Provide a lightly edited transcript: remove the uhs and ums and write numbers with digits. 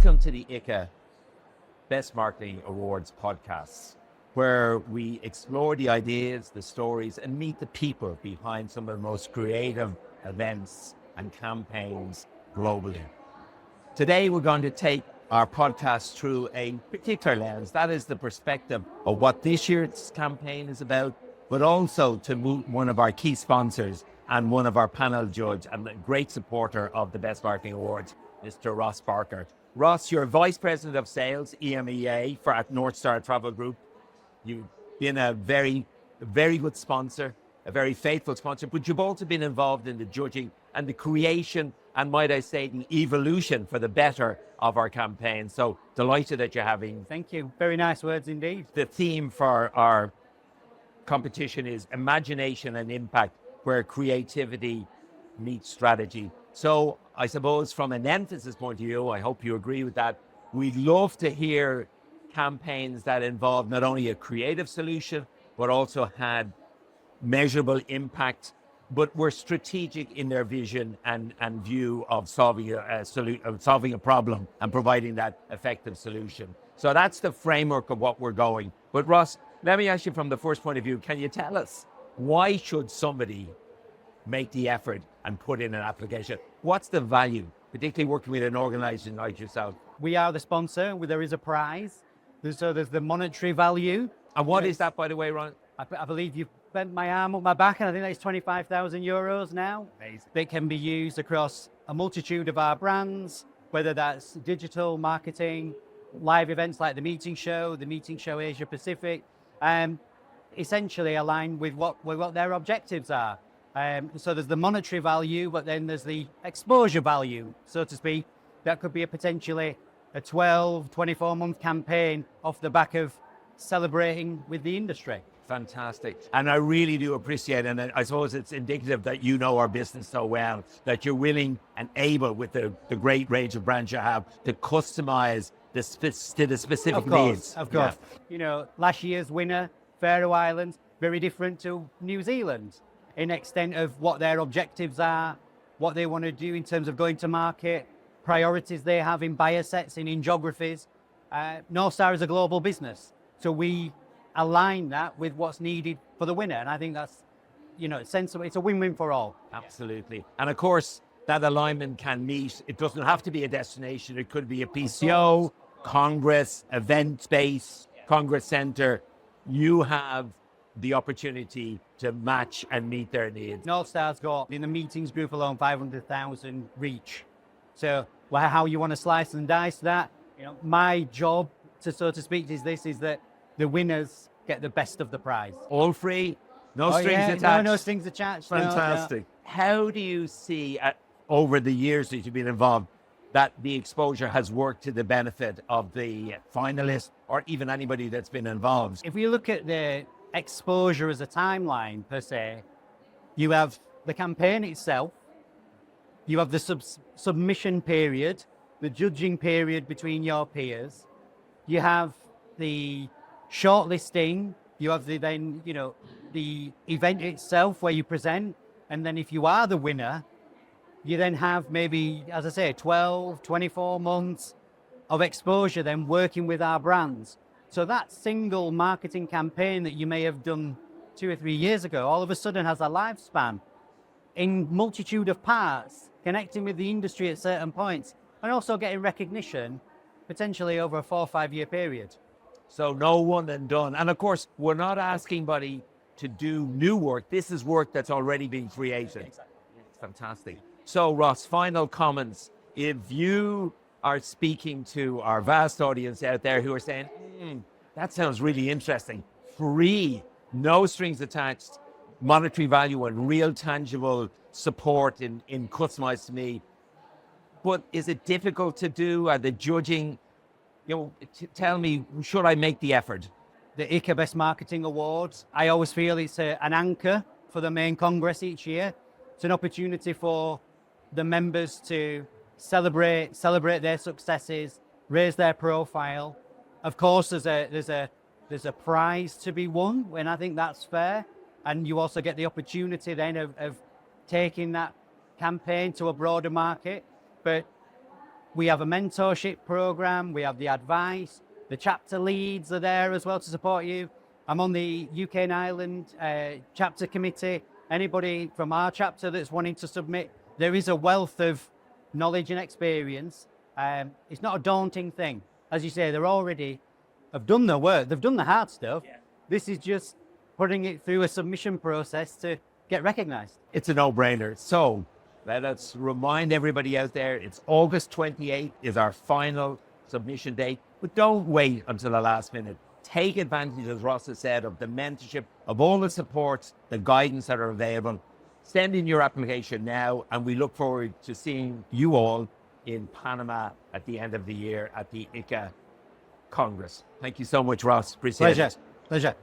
Welcome to the ICCA Best Marketing Awards podcast, where we explore the ideas, the stories, and meet the people behind some of the most creative events and campaigns globally. Today, we're going to take our podcast through a particular lens. That is the perspective of what this year's campaign is about, but also to meet one of our key sponsors and one of our panel judge and a great supporter of the Best Marketing Awards, Mr. Ross Barker. Ross, you're Vice President of Sales, EMEA, at Northstar Travel Group. You've been a very good sponsor, a very faithful sponsor, but you've also been involved in the judging and the creation, and might I say, the evolution for the better of our campaign. So delighted that you're having. Thank you. Very nice words indeed. The theme for our competition is imagination and impact, where creativity meets strategy. So I suppose from an emphasis point of view, I hope you agree with that, we'd love to hear campaigns that involve not only a creative solution, but also had measurable impact, but were strategic in their vision and view of solving a problem and providing that effective solution. So that's the framework of what we're going. But Ross, let me ask you from the first point of view, can you tell us why should somebody make the effort and put in an application? What's the value, particularly working with an organization like yourself? We are the sponsor. There is a prize. There's the monetary value. And what is that, by the way, Ron? I believe you've bent my arm up my back, and I think that's 25,000 euros now. Amazing. That can be used across a multitude of our brands, whether that's digital marketing, live events like the Meeting Show Asia Pacific, essentially aligned with what their objectives are. So there's the monetary value, but then there's the exposure value, so to speak. That could be potentially a 12, 24-month campaign off the back of celebrating with the industry. Fantastic. And I really do appreciate it. And I suppose it's indicative that you know our business so well, that you're willing and able, with the great range of brands you have, to customize to the specific needs. Of course. Yeah. You know, last year's winner, Faroe Islands, very different to New Zealand in extent of what their objectives are, what they want to do in terms of going to market, priorities they have in buyer sets and in geographies. Northstar is a global business, so we align that with what's needed for the winner, and I think that's, it's sensible. It's a win-win for all. Absolutely. And of course, that alignment can meet. It doesn't have to be a destination. It could be a PCO, Congress, event space, Congress Center. You have the opportunity to match and meet their needs. Northstar's got, in the meetings group alone, 500,000 reach. So how you want to slice and dice that, my job, so to speak, is that the winners get the best of the prize. All free, no strings attached. No strings attached. Fantastic. No. How do you see, over the years that you've been involved, that the exposure has worked to the benefit of the finalists or even anybody that's been involved? If we look at the exposure as a timeline per se, you have the campaign itself, you have the submission period, the judging period between your peers, you have the shortlisting, you have the event itself where you present, and then if you are the winner, you then have maybe, as I say, 12, 24 months of exposure then working with our brands. So that single marketing campaign that you may have done 2 or 3 years ago, all of a sudden has a lifespan in multitude of parts, connecting with the industry at certain points, and also getting recognition potentially over a 4 or 5 year period. So no one and done. And of course, we're not asking anybody to do new work. This is work that's already been created. Exactly. It's fantastic. So Ross, final comments. If you are speaking to our vast audience out there who are saying, that sounds really interesting, free, no strings attached, monetary value and real tangible support in customized to me, but is it difficult to do? Are the judging, tell me, should I make the effort? The ICCA Best Marketing Awards, I always feel it's an anchor for the main congress each year. It's an opportunity for the members to celebrate their successes, raise their profile. Of course, there's a prize to be won, and I think that's fair. And you also get the opportunity then of taking that campaign to a broader market. But We have a mentorship program. We have the advice. The chapter leads are there as well to support you. I'm on the UK and Ireland chapter committee. Anybody from our chapter that's wanting to submit, there is a wealth of knowledge and experience. It's not a daunting thing. As you say, they're already have done their work. They've done the hard stuff. Yeah. This is just putting it through a submission process to get recognized. It's a no-brainer. So let us remind everybody out there, it's August 28th is our final submission date. But don't wait until the last minute. Take advantage, as Ross has said, of the mentorship, of all the supports, the guidance that are available. Send in your application now, and we look forward to seeing you all in Panama at the end of the year at the ICCA Congress. Thank you so much, Ross. Appreciate it. Pleasure.